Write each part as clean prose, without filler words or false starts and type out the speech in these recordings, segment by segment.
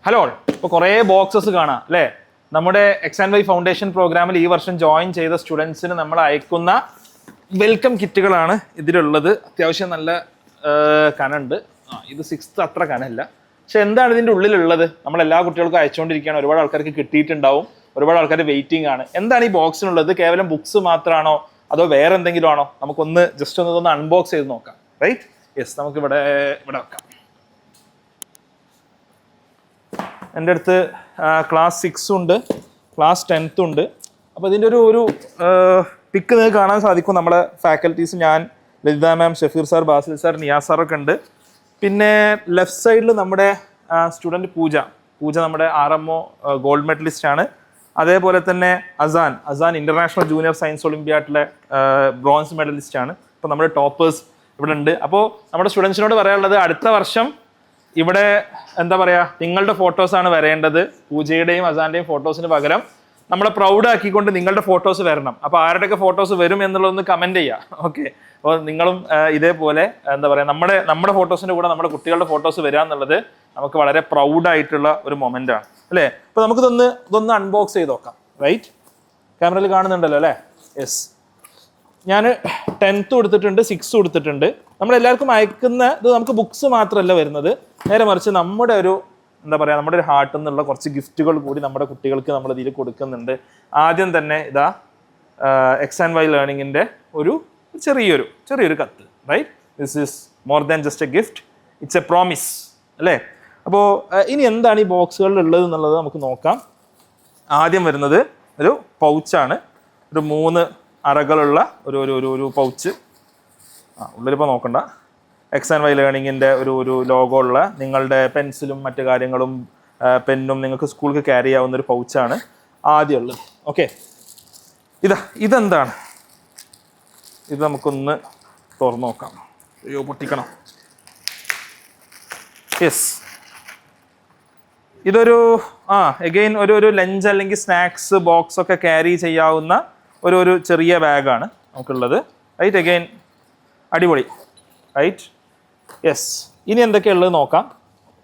Hello, ഇപ്പോൾ കുറേ boxes കാണാം അല്ലേ? നമ്മുടെ X&Y ഫൗണ്ടേഷൻ പ്രോഗ്രാമിൽ ഈ വർഷം ജോയിൻ ചെയ്ത സ്റ്റുഡൻസിന് നമ്മൾ അയക്കുന്ന വെൽക്കം കിറ്റുകളാണ് ഇതിലുള്ളത്. അത്യാവശ്യം നല്ല കനുണ്ട്. ഇത് 6th അത്ര കനല്ല, പക്ഷെ എന്താണ് ഇതിൻ്റെ ഉള്ളിലുള്ളത്? നമ്മൾ എല്ലാ കുട്ടികൾക്കും അയച്ചുകൊണ്ടിരിക്കുകയാണ്. ഒരുപാട് ആൾക്കാർക്ക് കിട്ടിയിട്ടുണ്ടാവും, ഒരുപാട് ആൾക്കാർ വെയിറ്റിംഗ് ആണ്. എന്താണ് ഈ ബോക്സിനുള്ളത്? കേവലം ബുക്സ് മാത്രമാണോ അതോ വേറെ എന്തെങ്കിലും ആണോ? നമുക്കൊന്ന് ജസ്റ്റ് ഒന്ന് അൺബോക്സ് ചെയ്ത് നോക്കാം. റൈറ്റ്? യെസ്, നമുക്ക് ഇവിടെ വെക്കാം. എൻ്റെ അടുത്ത് ക്ലാസ് 6 ഉണ്ട്, ക്ലാസ് 10th ഉണ്ട്. അപ്പോൾ ഇതിൻ്റെ ഒരു പിക്ക് നിങ്ങൾക്ക് കാണാൻ സാധിക്കും. നമ്മുടെ ഫാക്കൽറ്റീസ് ഞാൻ, ലളിത മാം, ഷഫീർ സാർ, ബാസിൽ സാർ, നിയാസ് സാറൊക്കെ ഉണ്ട്. പിന്നെ ലെഫ്റ്റ് സൈഡിൽ നമ്മുടെ സ്റ്റുഡൻറ്റ് പൂജ നമ്മുടെ RMO ഗോൾഡ് മെഡലിസ്റ്റ് ആണ്. അതേപോലെ തന്നെ അസാൻ ഇൻ്റർനാഷണൽ ജൂനിയർ സയൻസ് ഒളിമ്പ്യാഡിലെ ബ്രോൺസ് മെഡലിസ്റ്റ് ആണ്. അപ്പോൾ നമ്മുടെ ടോപ്പേഴ്സ് ഇവിടെ ഉണ്ട്. അപ്പോൾ നമ്മുടെ സ്റ്റുഡൻസിനോട് പറയാനുള്ളത്, അടുത്ത വർഷം ഇവിടെ എന്താ പറയുക, നിങ്ങളുടെ ഫോട്ടോസാണ് വരേണ്ടത്. പൂജയുടെയും അസാൻ്റെയും ഫോട്ടോസിന് പകരം നമ്മളെ പ്രൗഡ് ആക്കിക്കൊണ്ട് നിങ്ങളുടെ ഫോട്ടോസ് വരണം. അപ്പോൾ ആരുടെയൊക്കെ ഫോട്ടോസ് വരും എന്നുള്ളതൊന്ന് കമൻറ്റ് ചെയ്യുക. ഓക്കെ, അപ്പോൾ നിങ്ങളും ഇതേപോലെ എന്താ പറയുക, നമ്മുടെ ഫോട്ടോസിൻ്റെ കൂടെ നമ്മുടെ കുട്ടികളുടെ ഫോട്ടോസ് വരിക എന്നുള്ളത് നമുക്ക് വളരെ പ്രൗഡായിട്ടുള്ള ഒരു മൊമെൻ്റാണ് അല്ലേ? അപ്പോൾ ഇതൊന്ന് അൺബോക്സ് ചെയ്ത് നോക്കാം. റൈറ്റ്, ക്യാമറയിൽ കാണുന്നുണ്ടല്ലോ അല്ലേ? യെസ്, ഞാൻ 10th കൊടുത്തിട്ടുണ്ട്, 6 കൊടുത്തിട്ടുണ്ട്. നമ്മളെല്ലാവർക്കും അയക്കുന്ന ഇത് നമുക്ക് ബുക്സ് മാത്രമല്ല വരുന്നത്, നേരെ മറിച്ച് നമ്മുടെ ഒരു എന്താ പറയുക, നമ്മുടെ ഒരു ഹാർട്ടിൽ നിന്നുള്ള കുറച്ച് ഗിഫ്റ്റുകൾ കൂടി നമ്മുടെ കുട്ടികൾക്ക് നമ്മൾ ഇതിൽ കൊടുക്കുന്നുണ്ട്. ആദ്യം തന്നെ ഇതാ X&Y ലേണിങ്ങിൻ്റെ ഒരു ചെറിയൊരു കത്ത്. Right, this is more than just a gift, it's a promise അല്ലേ? അപ്പോൾ ഇനി എന്താണ് ഈ ബോക്സുകളിൽ ഉള്ളത് എന്നുള്ളത് നമുക്ക് നോക്കാം. ആദ്യം വരുന്നത് ഒരു പൗച്ചാണ്, ഒരു 3 അറകളുള്ള ഒരു പൗച്ച്. ഉള്ളിലിപ്പോൾ നോക്കണ്ട, X&Y ലേണിങ്ങിൻ്റെ ഒരു ലോഗോ ഉള്ള നിങ്ങളുടെ പെൻസിലും മറ്റു കാര്യങ്ങളും പെന്നും നിങ്ങൾക്ക് സ്കൂൾക്ക് ക്യാരി ചെയ്യാവുന്ന ഒരു പൗച്ചാണ് ആദ്യം ഉള്ളത്. ഓക്കെ, ഇതെന്താണ്? ഇത് നമുക്കൊന്ന് തുറന്നു നോക്കാം. അയ്യോ, പൊട്ടിക്കണം. യെസ്, ഇതൊരു എഗെയിൻ ഒരു ലഞ്ച് അല്ലെങ്കിൽ സ്നാക്സ് ബോക്സ് ഒക്കെ ക്യാരി ചെയ്യാവുന്ന ഒരു ചെറിയ ബാഗാണ് നമുക്കുള്ളത്. റൈറ്റ്, എഗെയിൻ അടിപൊളി. Right, yes. ഇനി എന്തൊക്കെയുള്ളത് നോക്കാം.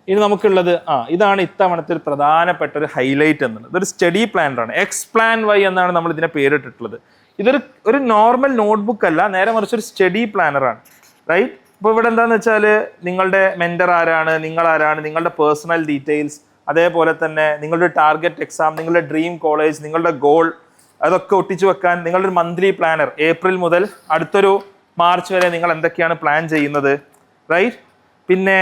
ഇനി നമുക്കുള്ളത് ഇതാണ് ഇത്തവണത്തെ ഒരു പ്രധാനപ്പെട്ട ഒരു ഹൈലൈറ്റ് എന്നുള്ളത്. ഇതൊരു സ്റ്റഡി പ്ലാനറാണ്. X-Plan-Y എന്നാണ് നമ്മൾ ഇതിനെ പേരിട്ടിട്ടുള്ളത്. ഇതൊരു നോർമൽ നോട്ട്ബുക്ക് അല്ല, നേരെ മറിച്ച് ഒരു സ്റ്റഡി പ്ലാനറാണ്. റൈറ്റ്, ഇപ്പോൾ ഇവിടെ എന്താണെന്ന് വെച്ചാൽ നിങ്ങളുടെ മെൻറ്റർ ആരാണ്, നിങ്ങളുടെ പേഴ്സണൽ ഡീറ്റെയിൽസ്, അതേപോലെ തന്നെ നിങ്ങളുടെ ടാർഗറ്റ് എക്സാം, നിങ്ങളുടെ ഡ്രീം കോളേജ്, നിങ്ങളുടെ ഗോൾ, അതൊക്കെ ഒട്ടിച്ചു വെക്കാൻ നിങ്ങളുടെ ഒരു മന്ത്ലി പ്ലാനർ. ഏപ്രിൽ മുതൽ അടുത്തൊരു മാർച്ച് വരെ നിങ്ങൾ എന്തൊക്കെയാണ് പ്ലാൻ ചെയ്യുന്നത്. റൈറ്റ്, പിന്നെ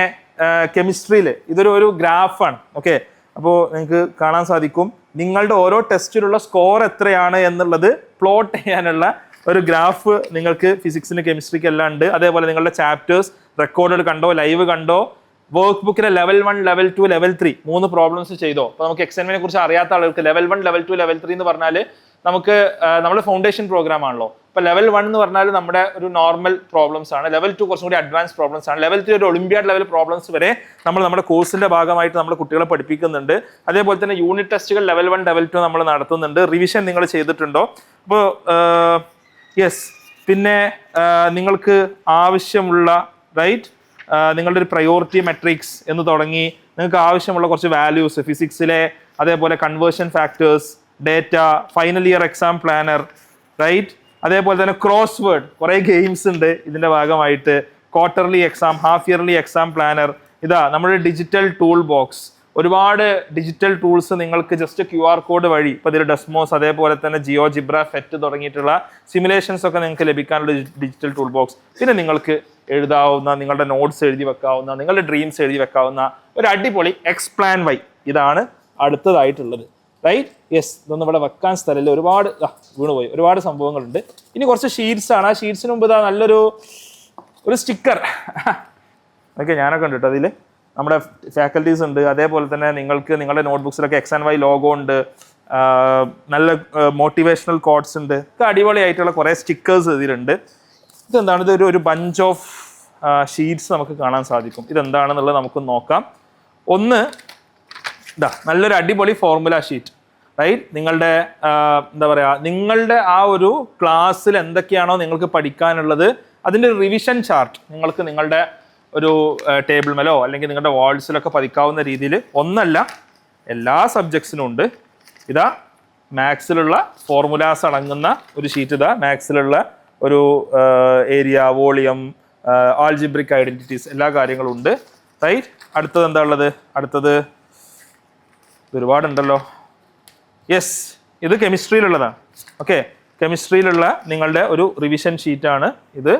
കെമിസ്ട്രിയിൽ ഇതൊരു ഗ്രാഫാണ്. ഓക്കെ, അപ്പോൾ നിങ്ങൾക്ക് കാണാൻ സാധിക്കും നിങ്ങളുടെ ഓരോ ടെസ്റ്റിലുള്ള സ്കോർ എത്രയാണ് എന്നുള്ളത് പ്ലോട്ട് ചെയ്യാനുള്ള ഒരു ഗ്രാഫ് നിങ്ങൾക്ക് ഫിസിക്സിന് കെമിസ്ട്രിക്ക് എല്ലാം ഉണ്ട്. അതേപോലെ നിങ്ങളുടെ ചാപ്റ്റേഴ്സ് റെക്കോർഡ് കണ്ടോ, ലൈവ് കണ്ടോ, വർക്ക് ബുക്കിലെ ലെവൽ 1, ലെവൽ 2, ലെവൽ 3 3 പ്രോബ്ലംസ് ചെയ്തോ. അപ്പോൾ നമുക്ക് X&Y കുറിച്ച് അറിയാത്ത ആളുകൾക്ക് ലെവൽ 1, ലെവൽ 2, ലെവൽ 3 എന്ന് പറഞ്ഞാൽ നമുക്ക് നമ്മുടെ ഫൗണ്ടേഷൻ പ്രോഗ്രാം ആണല്ലോ. അപ്പോൾ ലെവൽ 1 എന്ന് പറഞ്ഞാൽ നമ്മുടെ ഒരു നോർമൽ പ്രോബ്ലംസ് ആണ്. ലെവൽ 2 കുറച്ചും കൂടി അഡ്വാൻസ് പ്രോബ്ലംസ് ആണ്. ലെവൽ 3 ഒരു ഒളിമ്പ്യാഡ് ലെവൽ പ്രോബ്ലംസ് വരെ നമ്മുടെ കോഴ്സിന്റെ ഭാഗമായിട്ട് നമ്മൾ കുട്ടികളെ പഠിപ്പിക്കുന്നുണ്ട്. അതേപോലെ തന്നെ യൂണിറ്റ് ടെസ്റ്റുകൾ ലെവൽ 1, ലെവൽ 2 നമ്മൾ നടത്തുന്നുണ്ട്. റിവിഷൻ നിങ്ങൾ ചെയ്തിട്ടുണ്ടോ? അപ്പോൾ യെസ്, പിന്നെ നിങ്ങൾക്ക് ആവശ്യമുള്ള റൈറ്റ് നിങ്ങളുടെ ഒരു പ്രയോറിറ്റി മെട്രിക്സ് എന്ന് തുടങ്ങി നിങ്ങൾക്ക് ആവശ്യമുള്ള കുറച്ച് വാല്യൂസ് ഫിസിക്സിലെ, അതേപോലെ conversion factors, data, final year exam planner, right, അതേപോലെ തന്നെ ക്രോസ് വേർഡ്, കുറേ ഗെയിംസ് ഉണ്ട് ഇതിൻ്റെ ഭാഗമായിട്ട്, quarterly exam, half yearly exam planner. നമ്മുടെ ഡിജിറ്റൽ ടൂൾ ബോക്സ്, ഒരുപാട് ഡിജിറ്റൽ ടൂൾസ് നിങ്ങൾക്ക് ജസ്റ്റ് QR കോഡ് വഴി, ഇപ്പോൾ ഇതിൽ ഡെസ്മോസ്, അതേപോലെ തന്നെ GeoGebra, FET തുടങ്ങിയിട്ടുള്ള സിമുലേഷൻസ് ഒക്കെ നിങ്ങൾക്ക് ലഭിക്കാനുള്ള ഡിജിറ്റൽ ടൂൾ ബോക്സ്. പിന്നെ നിങ്ങൾക്ക് എഴുതാവുന്ന, നിങ്ങളുടെ നോട്ട്സ് എഴുതി വെക്കാവുന്ന, നിങ്ങളുടെ ഡ്രീംസ് എഴുതി വെക്കാവുന്ന ഒരു അടിപൊളി X-Plan-Y ഇതാണ് അടുത്തതായിട്ടുള്ളത്. Right, yes. ഇതൊന്നും ഇവിടെ വെക്കാൻ സ്ഥലമില്ല, ഒരുപാട് വീണുപോയി, ഒരുപാട് സംഭവങ്ങളുണ്ട്. ഇനി കുറച്ച് ഷീറ്റ്സ് ആണ്. ആ ഷീറ്റ്സിന് മുമ്പ് നല്ലൊരു സ്റ്റിക്കർ ഓക്കെ ഞാനൊക്കെ ഉണ്ട് കേട്ടോ. അതിൽ നമ്മുടെ ഫാക്കൽറ്റീസ് ഉണ്ട്. അതേപോലെ തന്നെ നിങ്ങൾക്ക് നിങ്ങളുടെ നോട്ട്ബുക്സിലൊക്കെ X&Y ലോഗോ ഉണ്ട്, നല്ല മോട്ടിവേഷണൽ കോട്ട്സ് ഉണ്ട്. ഇത് അടിപൊളിയായിട്ടുള്ള കുറേ സ്റ്റിക്കേഴ്സ് ഇതിലുണ്ട്. ഇതെന്താണ്? ഇതൊരു ബഞ്ച് ഓഫ് ഷീറ്റ്സ് നമുക്ക് കാണാൻ സാധിക്കും. ഇതെന്താണെന്നുള്ളത് നമുക്ക് നോക്കാം. ഒന്ന് നല്ലൊരു അടിപൊളി ഫോർമുല ഷീറ്റ്. റൈറ്റ്, നിങ്ങളുടെ എന്താ പറയുക, നിങ്ങളുടെ ആ ഒരു ക്ലാസ്സിൽ എന്തൊക്കെയാണോ നിങ്ങൾക്ക് പഠിക്കാനുള്ളത് അതിൻ്റെ ഒരു റിവിഷൻ ചാർട്ട് നിങ്ങളുടെ ഒരു ടേബിൾ മേലോ അല്ലെങ്കിൽ നിങ്ങളുടെ വാൾസിലൊക്കെ പതിക്കാവുന്ന രീതിയിൽ ഒന്നല്ല എല്ലാ സബ്ജക്ട്സിനും ഉണ്ട്. ഇതാ മാത്സിലുള്ള ഫോർമുലാസ് അടങ്ങുന്ന ഒരു ഷീറ്റ്, ഇതാ മാത്സിലുള്ള ഒരു ഏരിയ, വോളിയം, ആൾജിബ്രിക് ഐഡന്റിറ്റീസ് എല്ലാ കാര്യങ്ങളും ഉണ്ട്. റൈറ്റ്. അടുത്തത് എന്താ ഉള്ളത്? അടുത്തത് ഒരുപാടുണ്ടല്ലോ. യെസ്, ഇത് കെമിസ്ട്രിയിലുള്ളതാണ്. ഓക്കെ, കെമിസ്ട്രിയിലുള്ള നിങ്ങളുടെ ഒരു റിവിഷൻ ഷീറ്റാണ് ഇത്.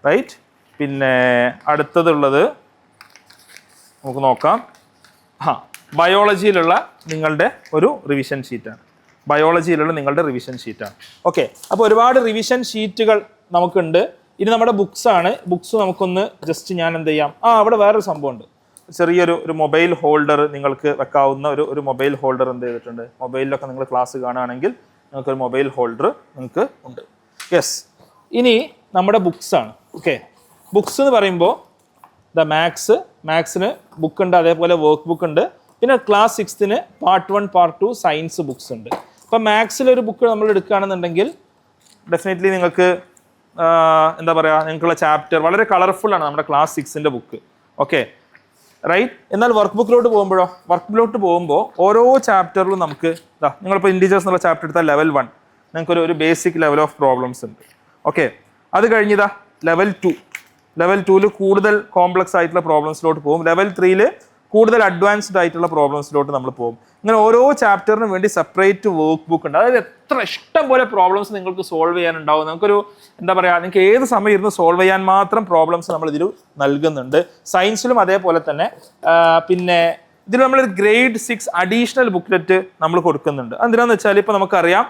റൈറ്റ്. പിന്നെ അടുത്തതുള്ളത് നമുക്ക് നോക്കാം. ബയോളജിയിലുള്ള നിങ്ങളുടെ ഒരു റിവിഷൻ ഷീറ്റാണ്. ബയോളജിയിലുള്ള നിങ്ങളുടെ റിവിഷൻ ഷീറ്റാണ്. ഓക്കെ, അപ്പോൾ ഒരുപാട് റിവിഷൻ ഷീറ്റുകൾ നമുക്കുണ്ട്. ഇനി നമ്മുടെ ബുക്സ് ആണ്. ബുക്സ് നമുക്കൊന്ന് ജസ്റ്റ് ഞാൻ എന്ത് ചെയ്യാം, അവിടെ വേറൊരു സംഭവമുണ്ട്. ചെറിയൊരു മൊബൈൽ ഹോൾഡർ നിങ്ങൾക്ക് വെക്കാവുന്ന ഒരു മൊബൈൽ ഹോൾഡർ എന്ത് ചെയ്തിട്ടുണ്ട്. മൊബൈലിലൊക്കെ നിങ്ങൾ ക്ലാസ് കാണുകയാണെങ്കിൽ നിങ്ങൾക്കൊരു മൊബൈൽ ഹോൾഡർ നിങ്ങൾക്ക് ഉണ്ട്. യെസ്, ഇനി നമ്മുടെ ബുക്സ് ആണ്. ഓക്കെ, ബുക്സ് എന്ന് പറയുമ്പോൾ മാത്സിന് ബുക്ക് ഉണ്ട്, അതേപോലെ വർക്ക് ബുക്ക് ഉണ്ട്. പിന്നെ ക്ലാസ് 6ന് പാർട്ട് 1 പാർട്ട് 2 സയൻസ് ബുക്സ് ഉണ്ട്. അപ്പം മാത്സിലൊരു ബുക്ക് നമ്മൾ എടുക്കുകയാണെന്നുണ്ടെങ്കിൽ ഡെഫിനറ്റ്ലി നിങ്ങൾക്ക് എന്താ പറയുക, നിങ്ങൾക്കുള്ള ചാപ്റ്റർ വളരെ കളർഫുൾ ആണ് നമ്മുടെ ക്ലാസ് 6ൻ്റെ ബുക്ക്. Okay, right. എന്നാൽ വർക്ക് ബുക്കിലോട്ട് പോകുമ്പോൾ ഓരോ ചാപ്റ്ററിലും നമുക്ക് നിങ്ങളിപ്പോൾ ഇൻഡിജേഴ്സ് എന്നുള്ള ചാപ്റ്റർ എടുത്താൽ ലെവൽ 1 നിങ്ങൾക്കൊരു ബേസിക് ലെവൽ ഓഫ് പ്രോബ്ലംസ് ഉണ്ട്. ഓക്കെ, അത് കഴിഞ്ഞതാ ലെവൽ 2ൽ കൂടുതൽ കോംപ്ലക്സ് ആയിട്ടുള്ള പ്രോബ്ലംസിലോട്ട് പോകും. ലെവൽ 3ൽ കൂടുതൽ അഡ്വാൻസ്ഡ് ആയിട്ടുള്ള പ്രോബ്ലംസിലോട്ട് നമ്മൾ പോകും. ഇങ്ങനെ ഓരോ ചാപ്റ്ററിനും വേണ്ടി സെപ്പറേറ്റ് വർക്ക് ബുക്ക് ഉണ്ട്. അതായത് എത്ര ഇഷ്ടം പോലെ പ്രോബ്ലംസ് നിങ്ങൾക്ക് സോൾവ് ചെയ്യാനുണ്ടാവും. നമുക്കൊരു എന്താ പറയുക, നിങ്ങൾക്ക് ഏത് സമയം ഇരുന്ന് സോൾവ് ചെയ്യാൻ മാത്രം പ്രോബ്ലംസ് നമ്മൾ ഇതിൽ നൽകുന്നുണ്ട്. സയൻസിലും അതേപോലെ തന്നെ. പിന്നെ ഇതിൽ നമ്മളൊരു ഗ്രേഡ് 6 അഡീഷണൽ ബുക്ക്ലെറ്റ് നമ്മൾ കൊടുക്കുന്നുണ്ട്. എന്തിനാന്ന് വെച്ചാൽ ഇപ്പോൾ നമുക്കറിയാം,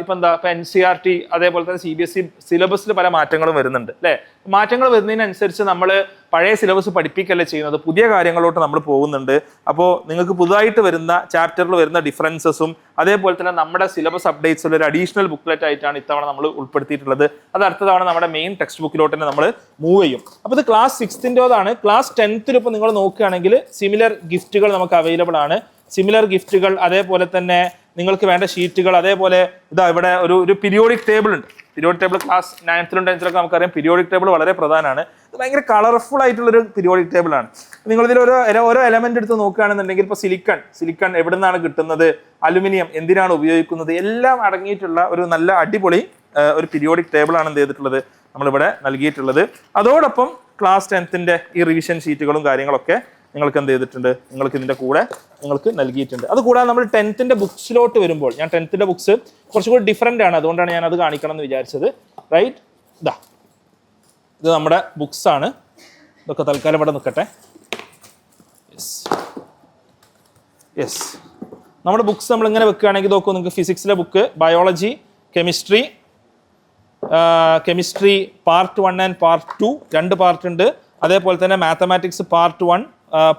ഇപ്പം NCERT അതേപോലെ തന്നെ CBSE സിലബസിൽ പല മാറ്റങ്ങളും വരുന്നുണ്ട് അല്ലേ. മാറ്റങ്ങൾ വരുന്നതിനനുസരിച്ച് നമ്മൾ പഴയ സിലബസ് പഠിപ്പിക്കല്ലേ ചെയ്യുന്നത്, പുതിയ കാര്യങ്ങളോട്ട് നമ്മൾ പോകുന്നുണ്ട്. അപ്പോൾ നിങ്ങൾക്ക് പുതുതായിട്ട് വരുന്ന ചാപ്റ്ററിൽ വരുന്ന ഡിഫറൻസസും അതേപോലെ തന്നെ നമ്മുടെ സിലബസ് അപ്ഡേറ്റ്സിൽ ഒരു അഡീഷണൽ ബുക്ക്ലെറ്റ് ആയിട്ടാണ് ഇത്തവണ നമ്മൾ ഉൾപ്പെടുത്തിയിട്ടുള്ളത്. അത് അടുത്ത തവണ നമ്മുടെ മെയിൻ ടെക്സ്റ്റ് ബുക്കിലോട്ട് തന്നെ നമ്മൾ മൂവ് ചെയ്യും. അപ്പോൾ ഇത് ക്ലാസ് 6ൻ്റെതാണ്. ക്ലാസ് 10ൽ ഇപ്പോൾ നിങ്ങൾ നോക്കുകയാണെങ്കിൽ സിമിലർ ഗിഫ്റ്റുകൾ നമുക്ക് അവൈലബിൾ ആണ്. സിമിലർ ഗിഫ്റ്റുകൾ, അതേപോലെ തന്നെ നിങ്ങൾക്ക് വേണ്ട ഷീറ്റുകൾ, അതേപോലെ ഇതാ ഇവിടെ ഒരു പീരിയോഡിക് ടേബിൾ ഉണ്ട്. പീരിയോഡിക് ടേബിൾ ക്ലാസ് 9th-ലും 10th-ലൊക്കെ നമുക്കറിയാം പീരിയോഡിക് ടേബിൾ വളരെ പ്രധാനമാണ്. ഇത് ഭയങ്കര കളർഫുൾ ആയിട്ടുള്ളൊരു പീരിയോഡിക് ടേബിൾ ആണ്. നിങ്ങളിതിൽ ഓരോ എലമെന്റ് എടുത്ത് നോക്കുകയാണെന്നുണ്ടെങ്കിൽ ഇപ്പോൾ സിലിക്കൺ എവിടെ നിന്നാണ് കിട്ടുന്നത്, അലുമിനിയം എന്തിനാണ് ഉപയോഗിക്കുന്നത്, എല്ലാം അടങ്ങിയിട്ടുള്ള ഒരു നല്ല അടിപൊളി ഒരു പീരിയോഡിക് ടേബിൾ ആണ് എന്ത് ചെയ്തിട്ടുള്ളത്, നമ്മളിവിടെ നൽകിയിട്ടുള്ളത്. അതോടൊപ്പം ക്ലാസ് 10th-ന്റെ ഈ റിവിഷൻ ഷീറ്റുകളും കാര്യങ്ങളൊക്കെ നിങ്ങൾക്ക് എന്ത് ചെയ്തിട്ടുണ്ട്, നിങ്ങൾക്ക് ഇതിൻ്റെ കൂടെ നിങ്ങൾക്ക് നൽകിയിട്ടുണ്ട്. അതുകൂടാതെ നമ്മൾ 10th-ന്റെ ബുക്സിലോട്ട് വരുമ്പോൾ, ഞാൻ 10th-ന്റെ ബുക്സ് കുറച്ചുകൂടി ഡിഫറെൻ്റ് ആണ്, അതുകൊണ്ടാണ് ഞാൻ അത് കാണിക്കണം എന്ന് വിചാരിച്ചത്. റൈറ്റ്. ഇത് നമ്മുടെ ബുക്സ് ആണ്. ഇതൊക്കെ തൽക്കാലം ഇവിടെ നിൽക്കട്ടെ. യെസ്, നമ്മുടെ ബുക്സ് നമ്മൾ ഇങ്ങനെ വെക്കുകയാണെങ്കിൽ നോക്കൂ, നിങ്ങൾക്ക് ഫിസിക്സിലെ book, biology, chemistry part 1 and part 2 2 part ഉണ്ട്. അതേപോലെ തന്നെ mathematics part 1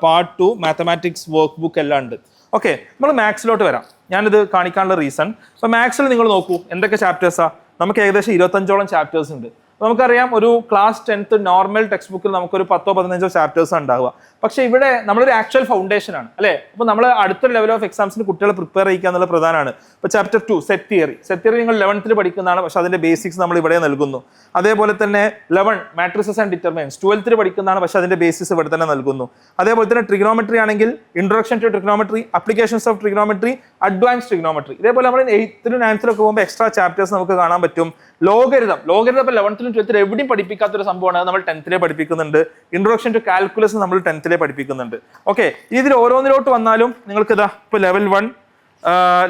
part 2 mathematics work book എല്ലാം ഉണ്ട്. ഓക്കെ, നമ്മൾ മാത്സിലോട്ട് വരാം. ഞാനിത് കാണിക്കാനുള്ള റീസൺ, ഇപ്പോൾ മാത്സിൽ നിങ്ങൾ നോക്കൂ എന്തൊക്കെ ചാപ്റ്റേഴ്സാണ്. നമുക്ക് ഏകദേശം 25ഓളം ചാപ്റ്റേഴ്സ് ഉണ്ട്. നമുക്കറിയാം ഒരു ക്ലാസ് 10th നോർമൽ ടെക്സ്റ്റ് ബുക്കിൽ നമുക്കൊരു 10-15 ചാപ്റ്റേഴ്സ് ഉണ്ടാവുക. പക്ഷേ ഇവിടെ നമ്മളൊരു ആക്ച്വൽ ഫൗണ്ടേഷൻ ആണ് അല്ലേ. അപ്പോൾ നമ്മൾ അടുത്ത ലെവൽ ഓഫ് എക്സാംസിന് കുട്ടികളെ പ്രിപ്പയർ ചെയ്യിക്കുക എന്നുള്ള പ്രധാനമാണ്. ഇപ്പോൾ ചാപ്റ്റർ 2 സെറ്റ് തിയറി നിങ്ങൾ 11th പഠിക്കുന്നതാണ്, പക്ഷേ അതിൻ്റെ ബേസിക്സ് നമ്മൾ ഇവിടെ നൽകുന്നു. അതേപോലെ തന്നെ 11 മാട്രിസസ് ആൻഡ് ഡിറ്റർമിനൻസ് 12th പഠിക്കുന്നതാണ്, പക്ഷേ അതിൻ്റെ ബേസിക്സ് ഇവിടെ തന്നെ നൽകുന്നു. അതേപോലെ തന്നെ ട്രിഗ്നോമെട്രി ആണെങ്കിൽ introduction to trigonometry, applications of trigonometry, advance trigonometry. ഇതേപോലെ നമ്മൾ 8th-ലും 9th-ലൊക്കെ പോകുമ്പോൾ എക്സ്ട്രാ ചാപ്റ്റേഴ്സ് നമുക്ക് കാണാൻ പറ്റും. ലോഗരിതം ഇപ്പോൾ 11th-ലും 12th-ലും എവിടെയും പഠിപ്പിക്കാത്തൊരു സംഭവമാണ്, നമ്മൾ 10th-ലെ പഠിപ്പിക്കുന്നുണ്ട്. ഇൻട്രൊഡക്ഷൻ ടു കാൽക്കുലസ് നമ്മൾ 10th-ലെ പഠിപ്പിക്കുന്നുണ്ട്. ഓക്കെ, ഇതിൽ ഓരോന്നിലോട്ട് വന്നാലും നിങ്ങൾക്ക് ഇതാ ഇപ്പോൾ ലെവൽ 1,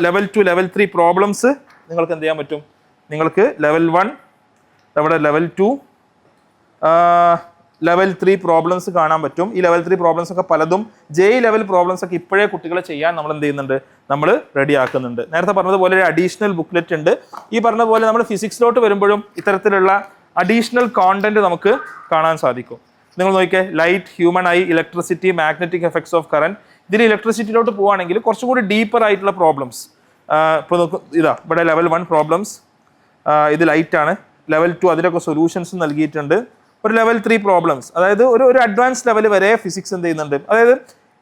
ലെവൽ 2, ലെവൽ 3 പ്രോബ്ലംസ് നിങ്ങൾക്ക് എന്ത് ചെയ്യാൻ പറ്റും. നിങ്ങൾക്ക് ലെവൽ 1, അവിടെ ലെവൽ 2, ലെവൽ 3 പ്രോബ്ലംസ് കാണാൻ പറ്റും. ഈ ലെവൽ 3 പ്രോബ്ലംസ് ഒക്കെ പലതും JEE ലെവൽ പ്രോബ്ലംസ് ഒക്കെ ഇപ്പോഴേ കുട്ടികളെ ചെയ്യാൻ നമ്മൾ എന്ത് ചെയ്യുന്നുണ്ട്, നമ്മൾ റെഡി ആക്കുന്നുണ്ട്. നേരത്തെ പറഞ്ഞതുപോലെ ഒരു അഡീഷണൽ ബുക്ക്ലെറ്റ് ഉണ്ട്. ഈ പറഞ്ഞ പോലെ നമ്മൾ ഫിസിക്സിലോട്ട് വരുമ്പോഴും ഇത്തരത്തിലുള്ള അഡീഷണൽ കോണ്ടന്റ് നമുക്ക് കാണാൻ സാധിക്കും. നിങ്ങൾ നോക്കിയേ, light, human I, electricity, magnetic effects of current. ഇതിൽ ഇലക്ട്രിസിറ്റിയിലോട്ട് പോവുകയാണെങ്കിൽ കുറച്ചുകൂടി ഡീപ്പർ ആയിട്ടുള്ള പ്രോബ്ലംസ്. ഇപ്പോൾ നോക്കും, ഇവിടെ ലെവൽ 1 പ്രോബ്ലംസ്, ഇത് ലൈറ്റ് ആണ്. ലെവൽ 2 അതിലൊക്കെ സൊല്യൂഷൻസ് നൽകിയിട്ടുണ്ട്. ഒരു ലെവൽ 3 പ്രോബ്ലംസ്, അതായത് ഒരു അഡ്വാൻസ് ലെവൽ വരെ ഫിസിക്സ് എന്ത് ചെയ്യുന്നുണ്ട്. അതായത്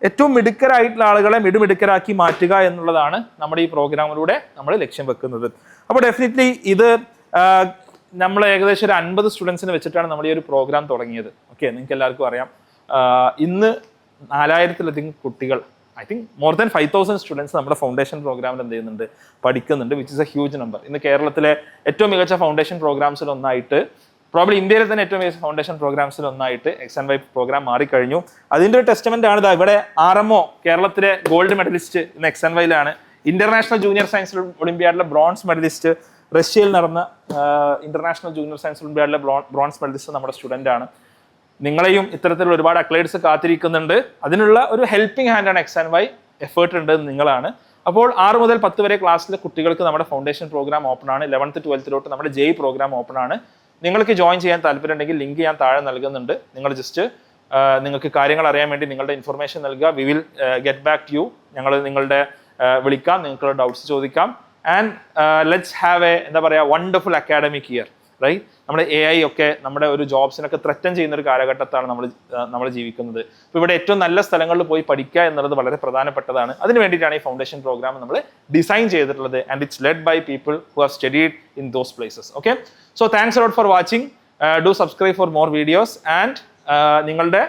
ഏറ്റവും മിടുക്കരായിട്ടുള്ള ആളുകളെ മിടുമിടുക്കരാക്കി മാറ്റുക എന്നുള്ളതാണ് നമ്മുടെ ഈ പ്രോഗ്രാമിലൂടെ നമ്മൾ ലക്ഷ്യം വെക്കുന്നത്. അപ്പോൾ ഡെഫിനറ്റ്ലി ഇത് നമ്മൾ ഏകദേശം ഒരു 50 സ്റ്റുഡൻസിനെ വെച്ചിട്ടാണ് നമ്മൾ ഈ ഒരു പ്രോഗ്രാം തുടങ്ങിയത്. ഓക്കെ, നിങ്ങൾക്ക് എല്ലാവർക്കും അറിയാം ഇന്ന് 4000-ലധികം കുട്ടികൾ I think more than 5,000 students നമ്മുടെ ഫൗണ്ടേഷൻ പ്രോഗ്രാമിൽ എന്ത് ചെയ്യുന്നുണ്ട്, പഠിക്കുന്നുണ്ട്, which is A huge number. ഇന്ന് കേരളത്തിലെ ഏറ്റവും മികച്ച ഫൗണ്ടേഷൻ പ്രോഗ്രാംസിൽ ഒന്നായിട്ട്, പ്രോബ്ലി ഇന്ത്യയിലെ തന്നെ ഏറ്റവും മികച്ച ഫൗണ്ടേഷൻ പ്രോഗ്രാംസിൽ ഒന്നായിട്ട് XNY പ്രോഗ്രാം മാറിക്കഴിഞ്ഞു. അതിൻ്റെ ഒരു ടെസ്റ്റമെന്റ് ആണ് ഇവിടെ RMO കേരളത്തിലെ ഗോൾഡ് മെഡലിസ്റ്റ് ഇന്ന് XNYയിലാണ്. ഇന്റർനാഷണൽ ജൂനിയർ സയൻസ് ഒളിമ്പ്യാഡിലെ ബ്രോൺസ് മെഡലിസ്റ്റ്, റഷ്യയിൽ നടന്ന ഇന്റർനാഷണൽ ജൂനിയർ സയൻസ് ഒളിമ്പ്യാഡിലെ ബ്രോൺസ് മെഡലിസ്റ്റ് നമ്മുടെ സ്റ്റുഡൻ്റ് ആണ്. നിങ്ങളെയും ഇത്തരത്തിലുള്ള ഒരുപാട് അക്ലൈഡ്സ് കാത്തിരിക്കുന്നുണ്ട്. അതിനുള്ള ഒരു ഹെൽപ്പിംഗ് ഹാൻഡാണ് XNY, എഫേർട്ട് ഉണ്ട് നിങ്ങളാണ്. അപ്പോൾ 6 മുതൽ 10 വരെ ക്ലാസ്സിലെ കുട്ടികൾക്ക് നമ്മുടെ ഫൗണ്ടേഷൻ പ്രോഗ്രാം ഓപ്പൺ ആണ്. 11th 12th നമ്മുടെ JEE പ്രോഗ്രാം ഓപ്പൺ ആണ്. നിങ്ങൾക്ക് ജോയിൻ ചെയ്യാൻ താല്പര്യമുണ്ടെങ്കിൽ ലിങ്ക് ഞാൻ താഴെ നൽകുന്നുണ്ട്. നിങ്ങൾ ജസ്റ്റ് നിങ്ങൾക്ക് കാര്യങ്ങൾ അറിയാൻ വേണ്ടി നിങ്ങളുടെ ഇൻഫർമേഷൻ നൽകുക. We will get back to you. ഞങ്ങൾ നിങ്ങളുടെ വിളിക്കാം, നിങ്ങൾക്ക് ഡൗട്ട്സ് ചോദിക്കാം. ആൻഡ് ലെറ്റ്സ് ഹാവ് എന്താ പറയുക, വണ്ടർഫുൾ അക്കാഡമിക് ഇയർ, റൈറ്റ്? നമ്മുടെ AI ഒക്കെ നമ്മുടെ ഒരു ജോബ്സിനൊക്കെ ത്രെറ്റൻ ചെയ്യുന്ന ഒരു കാലഘട്ടത്താണ് നമ്മൾ ജീവിക്കുന്നത്. അപ്പോൾ ഇവിടെ ഏറ്റവും നല്ല സ്ഥലങ്ങളിൽ പോയി പഠിക്കുക എന്നുള്ളത് വളരെ പ്രധാനപ്പെട്ടതാണ്. അതിന് വേണ്ടിയിട്ടാണ് ഈ ഫൗണ്ടേഷൻ പ്രോഗ്രാം നമ്മൾ ഡിസൈൻ ചെയ്തിട്ടുള്ളത്. And it's led by people who have studied in those places. Okay, so thanks a lot for watching. Do subscribe for more videos. And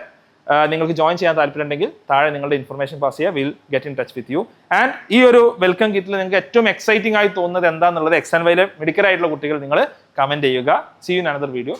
നിങ്ങൾക്ക് ജോയിൻ ചെയ്യാൻ താല്പര്യമുണ്ടെങ്കിൽ താഴെ നിങ്ങളുടെ ഇൻഫർമേഷൻ പാസ് ചെയ്യുക. Will get in touch with you. And ഈ ഒരു welcome കിറ്റിൽ നിങ്ങൾക്ക് ഏറ്റവും എക്സൈറ്റിംഗ് ആയി തോന്നുന്നത് എന്താണെന്നുള്ളത് XNYയിലെ മിടുക്കരായിട്ടുള്ള കുട്ടികൾ നിങ്ങൾ കമന്റ് ചെയ്യുക. See you in another video.